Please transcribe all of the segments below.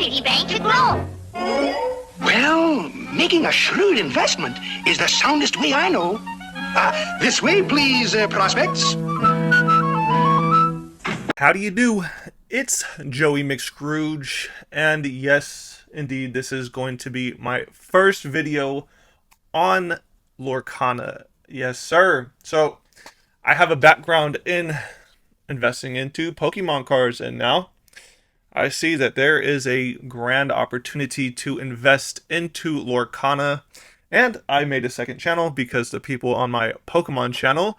piggy bank to grow. Well, making a shrewd investment is the soundest way I know. This way, please, prospects. How do you do? It's Joey McScrooge, and yes, indeed, this is going to be my first video on Lorcana. Yes, sir. So, I have a background in investing into Pokemon cards, and now I see that there is a grand opportunity to invest into Lorcana, and I made a second channel because the people on my Pokemon channel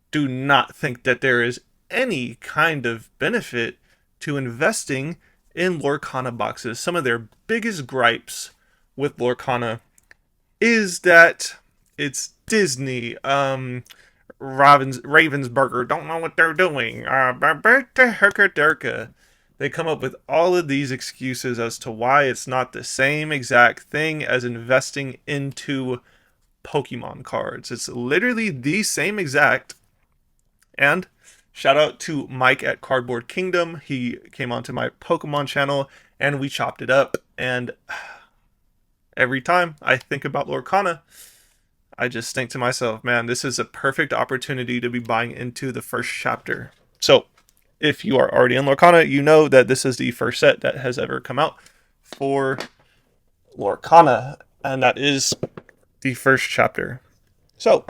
do not think that there is any kind of benefit to investing in Lorcana boxes. Some of their biggest gripes with Lorcana is that it's Disney. Ravensburger don't know what they're doing. They come up with all of these excuses as to why it's not the same exact thing as investing into Pokemon cards. It's literally the same exact. And shout out to Mike at Cardboard Kingdom. He came onto my Pokemon channel and we chopped it up. And every time I think about Lorcana, I just think to myself, man, this is a perfect opportunity to be buying into the first chapter. So, if you are already in Lorcana, you know that this is the first set that has ever come out for Lorcana, and that is the first chapter. So,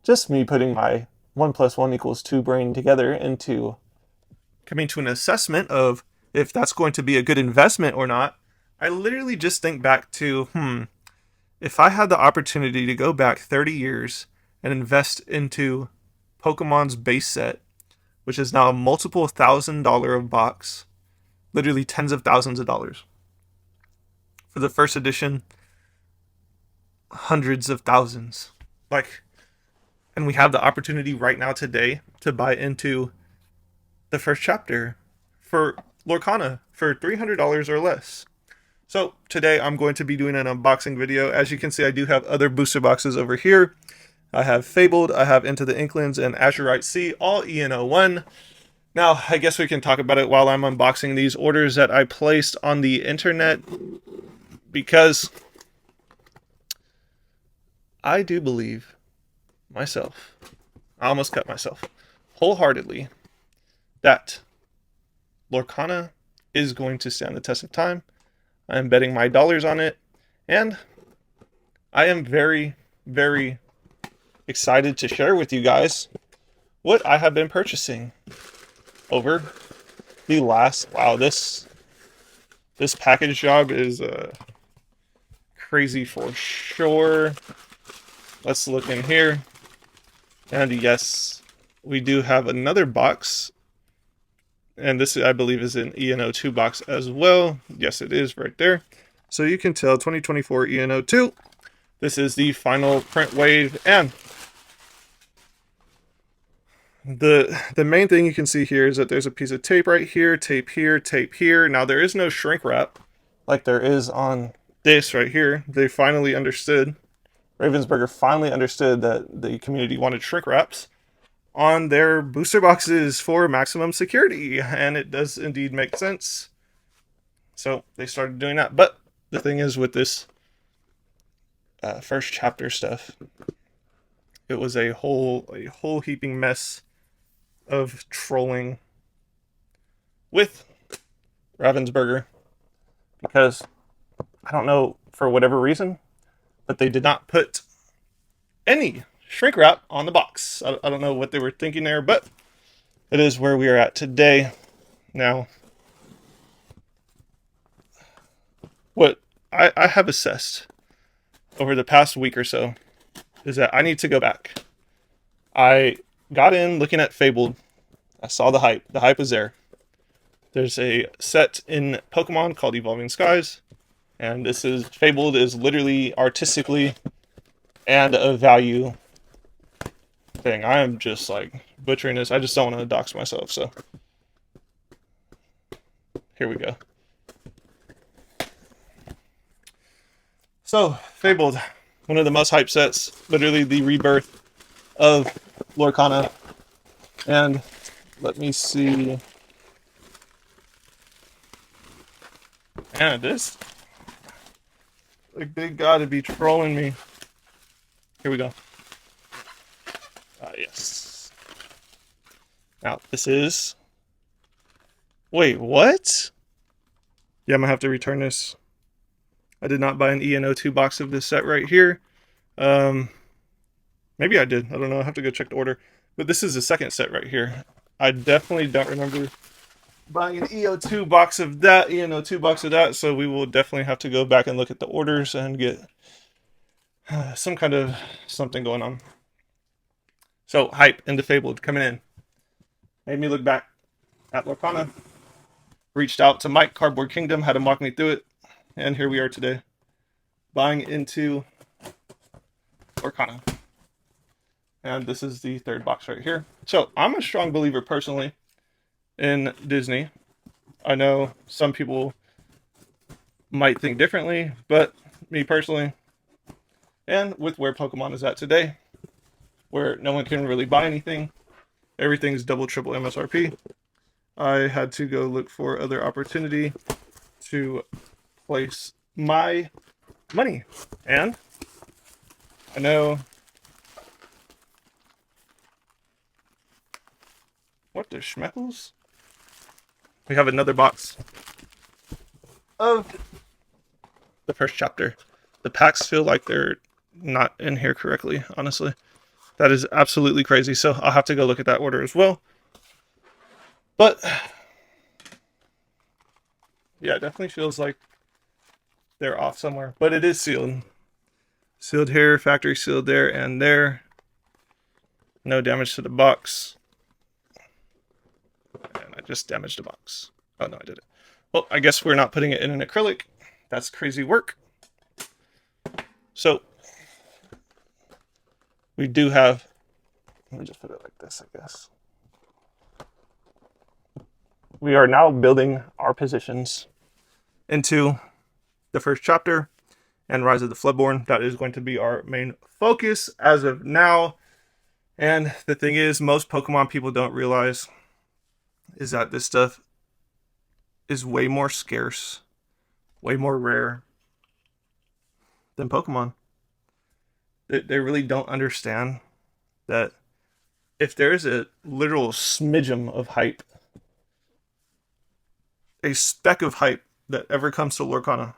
just me putting my 1 + 1 = 2 brain together into coming to an assessment of if that's going to be a good investment or not, I literally just think back to, if I had the opportunity to go back 30 years and invest into Pokemon's base set, which is now a multiple $1,000 a box, literally tens of thousands of dollars. For the first edition, hundreds of thousands. And we have the opportunity right now today to buy into the first chapter for Lorcana for $300 or less. So today I'm going to be doing an unboxing video. As you can see, I do have other booster boxes over here. I have Fabled, I have Into the Inklings, and Azurite Sea, all EN01. Now, I guess we can talk about it while I'm unboxing these orders that I placed on the internet, because I do believe myself, I almost cut myself, wholeheartedly, that Lorcana is going to stand the test of time. I am betting my dollars on it, and I am very, very excited to share with you guys what I have been purchasing over the last, wow, this package job is crazy for sure. Let's look in here, and yes, we do have another box, and this I believe is an EN02 box as well. Yes, it is right there. So you can tell 2024 EN02. This is the final print wave, and the main thing you can see here is that there's a piece of tape right here, tape here, tape here. Now there is no shrink wrap like there is on this right here. They finally understood, Ravensburger finally understood that the community wanted shrink wraps on their booster boxes for maximum security, and it does indeed make sense. So they started doing that. But the thing is, with this first chapter stuff, it was a whole heaping mess of trolling with Ravensburger, because I don't know, for whatever reason, but they did not put any shrink wrap on the box. I don't know what they were thinking there, but it is where we are at today. Now, what I have assessed over the past week or so is that I need to go back. I got in looking at Fabled. I saw the hype. The hype was there. There's a set in Pokemon called Evolving Skies, and this is Fabled is literally artistically and a value thing. I am just like butchering this. I just don't want to dox myself, so here we go. So, Fabled, one of the most hyped sets, literally the rebirth of Lorcana. And let me see. Man, this, like, they gotta be trolling me. Here we go. Yes. Now, this is... Wait, what? Yeah, I'm gonna have to return this. I did not buy an ENO2 box of this set right here. Maybe I did. I don't know. I have to go check the order. But this is the second set right here. I definitely don't remember buying an EO2 box of that, ENO2 box of that. So we will definitely have to go back and look at the orders and get some kind of something going on. So, Hype and Defabled coming in. Made me look back at Lorcana. Reached out to Mike, Cardboard Kingdom, had him walk me through it. And here we are today. Buying into Lorcana. And this is the third box right here. So, I'm a strong believer personally in Disney. I know some people might think differently, but me personally, and with where Pokemon is at today, where no one can really buy anything, everything's double, triple MSRP, I had to go look for other opportunity to place my money. And I know... What the schmeckles? We have another box of the first chapter. The packs feel like they're not in here correctly, honestly. That is absolutely crazy. So I'll have to go look at that order as well. But yeah, it definitely feels like they're off somewhere. But it is sealed. Sealed here, factory sealed there and there. No damage to the box. And I just damaged the box. Oh no, I did it. Well, I guess we're not putting it in an acrylic. That's crazy work. So we do have, let me just put it like this, I guess. We are now building our positions into the first chapter and Rise of the Floodborn. That is going to be our main focus as of now. And the thing is, most Pokemon people don't realize is that this stuff is way more scarce, way more rare than Pokemon. They really don't understand that if there is a literal smidgen of hype, a speck of hype that ever comes to Lorcana,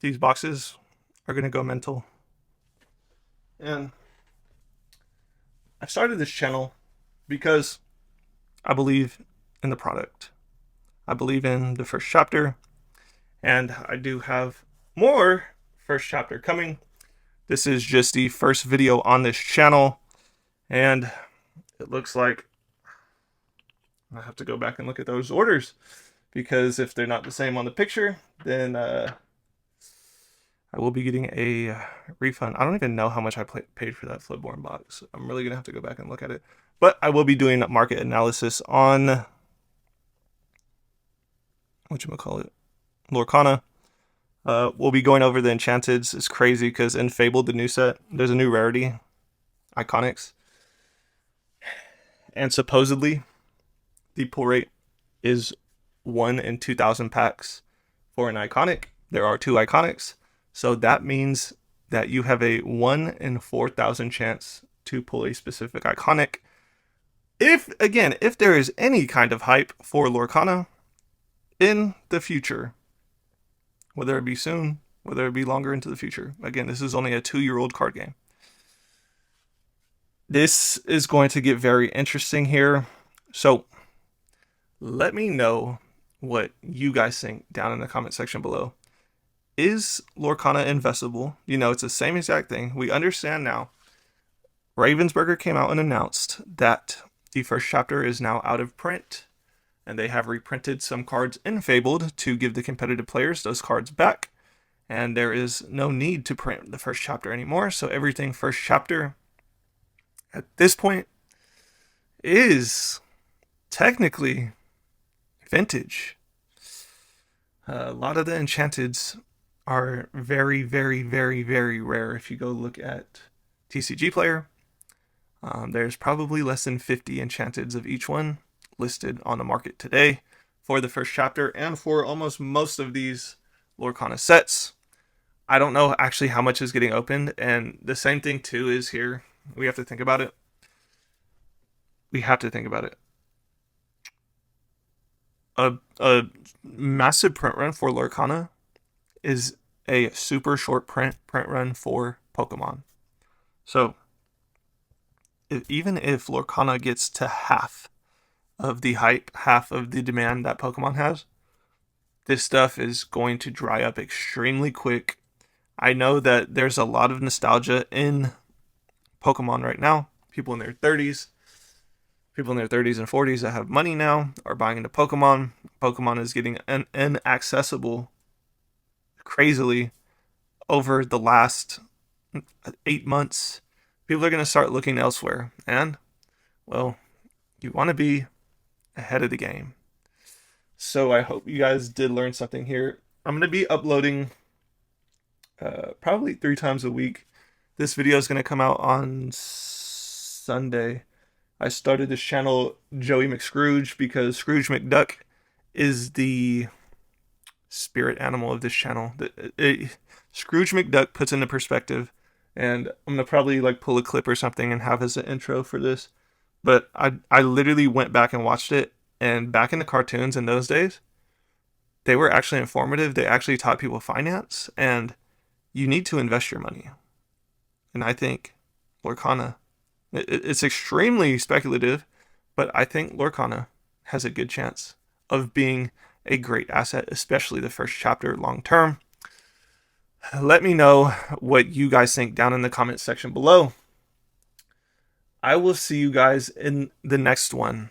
these boxes are going to go mental. And I started this channel because I believe in the product. I believe in the first chapter, and I do have more first chapter coming. This is just the first video on this channel, and it looks like I have to go back and look at those orders, because if they're not the same on the picture, then I will be getting a refund. I don't even know how much I paid for that Floodborn box. I'm really gonna have to go back and look at it, but I will be doing market analysis on whatchamacallit, Lorcana. We'll be going over the Enchanteds. It's crazy because in Fabled, the new set, there's a new rarity, Iconics. And supposedly, the pull rate is 1 in 2,000 packs for an Iconic. There are 2 Iconics. So that means that you have a 1 in 4,000 chance to pull a specific Iconic. If there is any kind of hype for Lorcana in the future, whether it be soon, whether it be longer into the future. Again, this is only a 2-year-old card game. This is going to get very interesting here. So let me know what you guys think down in the comment section below. Is Lorcana investable? You know, it's the same exact thing. We understand now. Ravensburger came out and announced that the first chapter is now out of print, and they have reprinted some cards in Fabled to give the competitive players those cards back. And there is no need to print the first chapter anymore. So everything first chapter at this point is technically vintage. A lot of the Enchanteds are very, very, very, very rare. If you go look at TCG Player, there's probably less than 50 Enchanteds of each one listed on the market today for the first chapter and for almost most of these Lorcana sets. I don't know actually how much is getting opened, and the same thing too is here. We have to think about it. A massive print run for Lorcana is a super short print run for Pokemon. So even if Lorcana gets to half of the hype, half of the demand that Pokemon has, this stuff is going to dry up extremely quick. I know that there's a lot of nostalgia in Pokemon right now. People in their 30s and 40s that have money now are buying into Pokemon. Pokemon is getting inaccessible crazily over the last 8 months. People are going to start looking elsewhere. And, well, you want to be ahead of the game. So I hope you guys did learn something here. I'm going to be uploading probably 3 times a week. This video is going to come out on Sunday. I started this channel, Joey McScrooge, because Scrooge McDuck is the spirit animal of this channel. Scrooge McDuck puts into perspective, and I'm going to probably like pull a clip or something and have as an intro for this. But I literally went back and watched it, and back in the cartoons in those days, they were actually informative. They actually taught people finance, and you need to invest your money. And I think Lorcana, it's extremely speculative, but I think Lorcana has a good chance of being a great asset, especially the first chapter long term. Let me know what you guys think down in the comment section below. I will see you guys in the next one.